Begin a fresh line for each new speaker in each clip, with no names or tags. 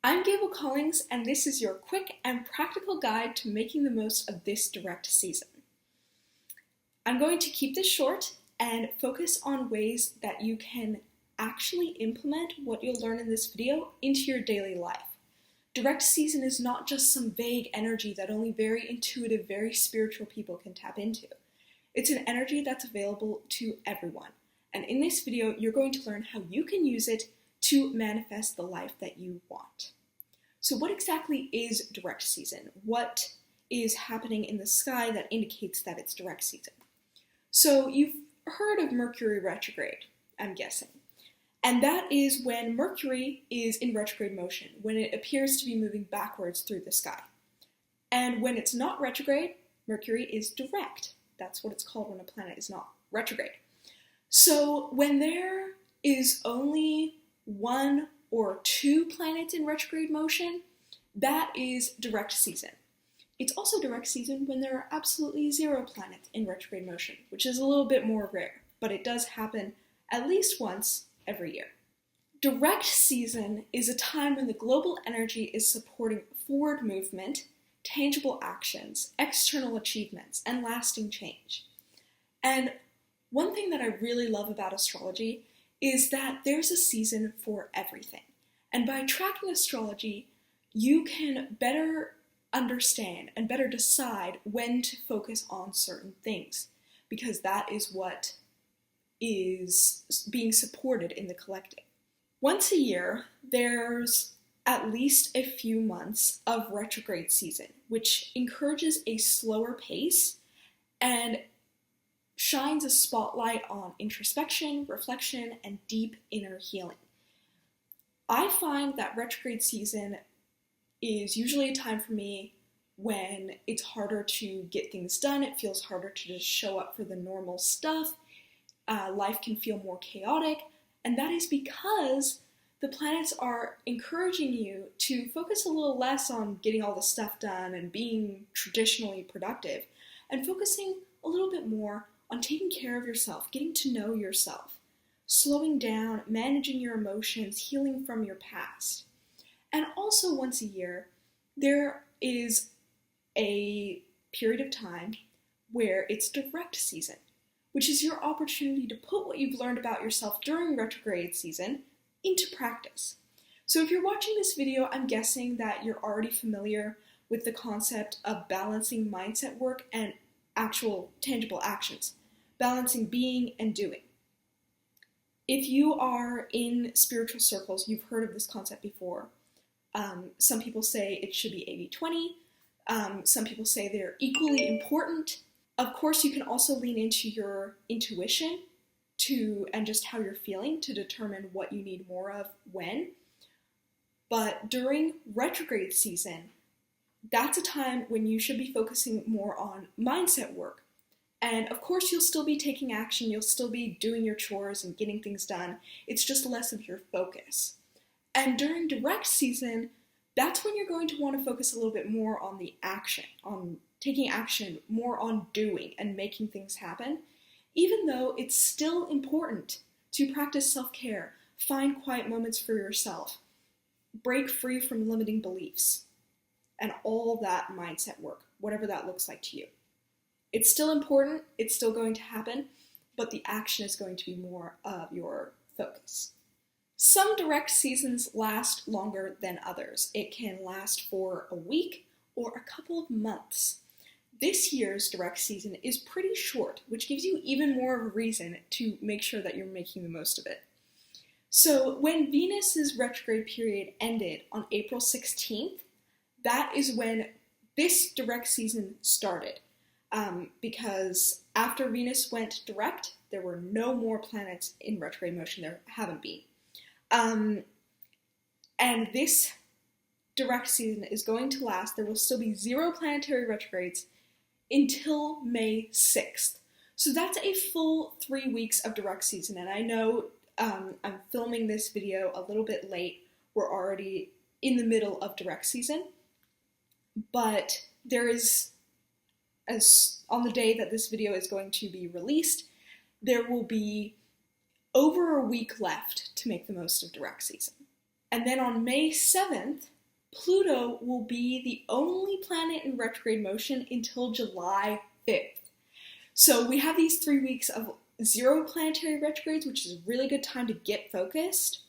I'm Gable Collings, and this is your quick and practical guide to making the most of this direct season. I'm going to keep this short and focus on ways that you can actually implement what you'll learn in this video into your daily life. Direct season is not just some vague energy that only very intuitive, very spiritual people can tap into. It's an energy that's available to everyone. And in this video, you're going to learn how you can use it to manifest the life that you want. So what exactly is direct season? What is happening in the sky that indicates that it's direct season? So you've heard of Mercury retrograde, I'm guessing. And that is when Mercury is in retrograde motion, when it appears to be moving backwards through the sky. And when it's not retrograde, Mercury is direct. That's what it's called when a planet is not retrograde. So when there is only one or two planets in retrograde motion, that is direct season. It's also direct season when there are absolutely zero planets in retrograde motion, which is a little bit more rare, but it does happen at least once every year. Direct season is a time when the global energy is supporting forward movement, tangible actions, external achievements, and lasting change. And one thing that I really love about astrology is that there's a season for everything. And by tracking astrology, you can better understand and better decide when to focus on certain things, because that is what is being supported in the collective. Once a year, there's at least a few months of retrograde season, which encourages a slower pace and shines a spotlight on introspection, reflection, and deep inner healing. I find that retrograde season is usually a time for me when it's harder to get things done. It feels harder to just show up for the normal stuff. Life can feel more chaotic, and that is because the planets are encouraging you to focus a little less on getting all the stuff done and being traditionally productive, and focusing a little bit more on taking care of yourself, getting to know yourself, slowing down, managing your emotions, healing from your past. And also once a year, there is a period of time where it's direct season, which is your opportunity to put what you've learned about yourself during retrograde season into practice. So if you're watching this video, I'm guessing that you're already familiar with the concept of balancing mindset work and actual tangible actions, balancing being and doing. If you are in spiritual circles, you've heard of this concept before. Some people say it should be 80-20. Some people say they're equally important. Of course, you can also lean into your intuition and just how you're feeling to determine what you need more of when. But during retrograde season, that's a time when you should be focusing more on mindset work. And of course, you'll still be taking action, you'll still be doing your chores and getting things done. It's just less of your focus. And during direct season, that's when you're going to want to focus a little bit more on the action, on taking action, more on doing and making things happen, even though it's still important to practice self-care, find quiet moments for yourself, break free from limiting beliefs, and all that mindset work, whatever that looks like to you. It's still important, it's still going to happen, but the action is going to be more of your focus. Some direct seasons last longer than others. It can last for a week or a couple of months. This year's direct season is pretty short, which gives you even more of a reason to make sure that you're making the most of it. So when Venus's retrograde period ended on April 16th, that is when this direct season started. Because after Venus went direct, there were no more planets in retrograde motion. There haven't been. And this direct season is going to last. There will still be 0 planetary retrogrades until May 6th. So that's a full 3 weeks of direct season. And I know I'm filming this video a little bit late. We're already in the middle of direct season. But there is, as on the day that this video is going to be released, there will be over a week left to make the most of direct season. And then on May 7th, Pluto will be the only planet in retrograde motion until July 5th. So we have these 3 weeks of 0 planetary retrogrades, which is a really good time to get focused.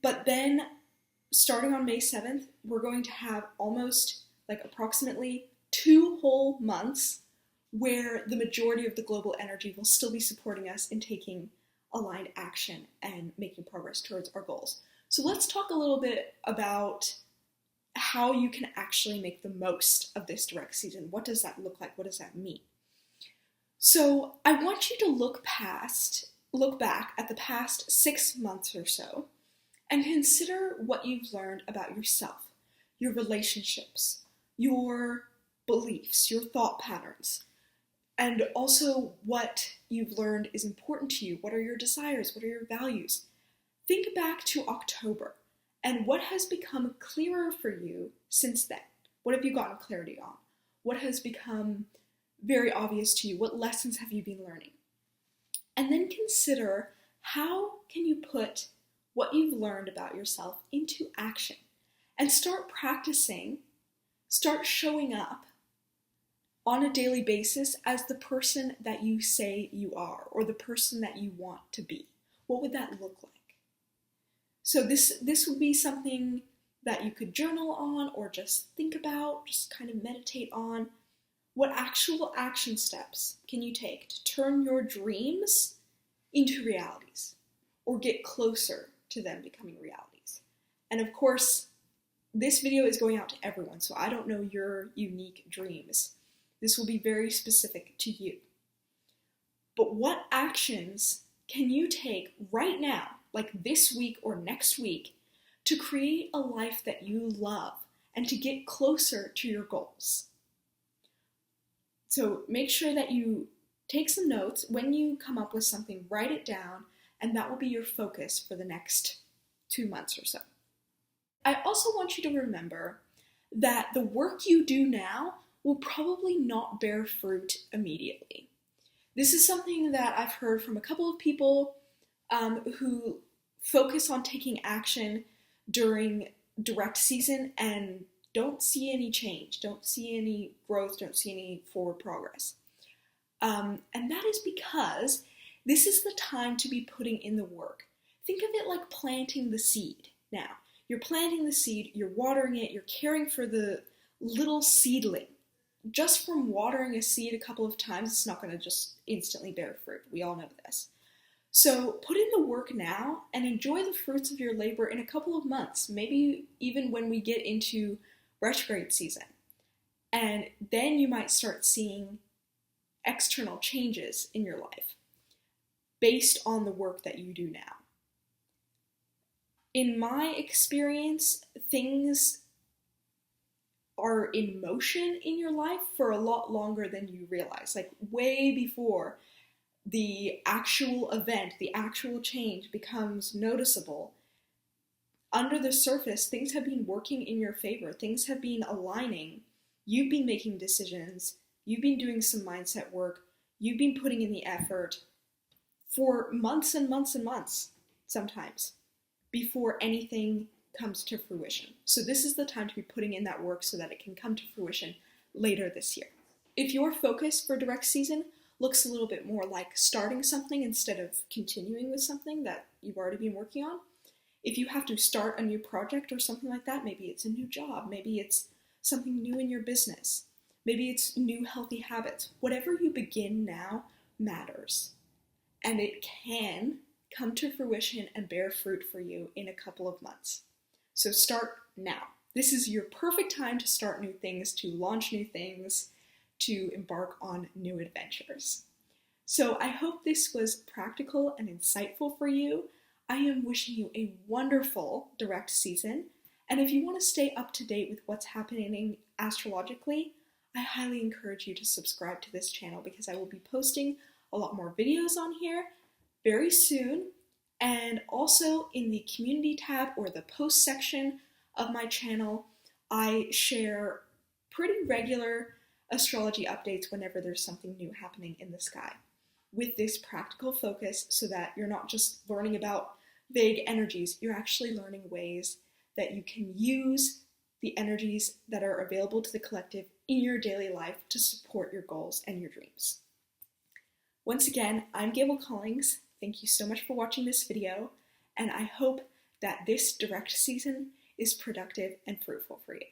But then starting on May 7th, we're going to have almost approximately 2 whole months where the majority of the global energy will still be supporting us in taking aligned action and making progress towards our goals. So let's talk a little bit about how you can actually make the most of this direct season. What does that look like? What does that mean? So I want you to look back at the past 6 months or so and consider what you've learned about yourself, your relationships, your beliefs, your thought patterns, and also what you've learned is important to you. What are your desires? What are your values? Think back to October and what has become clearer for you since then. What have you gotten clarity on? What has become very obvious to you? What lessons have you been learning? And then consider, how can you put what you've learned about yourself into action and start practicing, start showing up on a daily basis as the person that you say you are or the person that you want to be. What would that look like? So this would be something that you could journal on or just think about, just kind of meditate on. What actual action steps can you take to turn your dreams into realities or get closer to them becoming realities? And of course, this video is going out to everyone, so I don't know your unique dreams. This will be very specific to you. But what actions can you take right now, like this week or next week, to create a life that you love and to get closer to your goals? So make sure that you take some notes. When you come up with something, write it down, and that will be your focus for the next 2 months or so. I also want you to remember that the work you do now will probably not bear fruit immediately. This is something that I've heard from a couple of people who focus on taking action during direct season and don't see any change, don't see any growth, don't see any forward progress. And that is because this is the time to be putting in the work. Think of it like planting the seed. Now, you're planting the seed, you're watering it, you're caring for the little seedling. Just from watering a seed a couple of times, it's not going to just instantly bear fruit. We all know this. So put in the work now and enjoy the fruits of your labor in a couple of months, maybe even when we get into retrograde season. And then you might start seeing external changes in your life based on the work that you do now. In my experience, things are in motion in your life for a lot longer than you realize, like way before the actual event, the actual change becomes noticeable. Under the surface, things have been working in your favor. Things have been aligning. You've been making decisions. You've been doing some mindset work. You've been putting in the effort for months and months and months, sometimes, before anything comes to fruition. So this is the time to be putting in that work so that it can come to fruition later this year. If your focus for direct season looks a little bit more like starting something instead of continuing with something that you've already been working on, if you have to start a new project or something like that, maybe it's a new job, maybe it's something new in your business, maybe it's new healthy habits, whatever you begin now matters. And it can come to fruition and bear fruit for you in a couple of months. So start now. This is your perfect time to start new things, to launch new things, to embark on new adventures. So I hope this was practical and insightful for you. I am wishing you a wonderful direct season. And if you want to stay up to date with what's happening astrologically, I highly encourage you to subscribe to this channel because I will be posting a lot more videos on here very soon. And also in the community tab or the post section of my channel, I share pretty regular astrology updates whenever there's something new happening in the sky, with this practical focus so that you're not just learning about vague energies, you're actually learning ways that you can use the energies that are available to the collective in your daily life to support your goals and your dreams. Once again, I'm Gable Collings. Thank you so much for watching this video, and I hope that this direct season is productive and fruitful for you.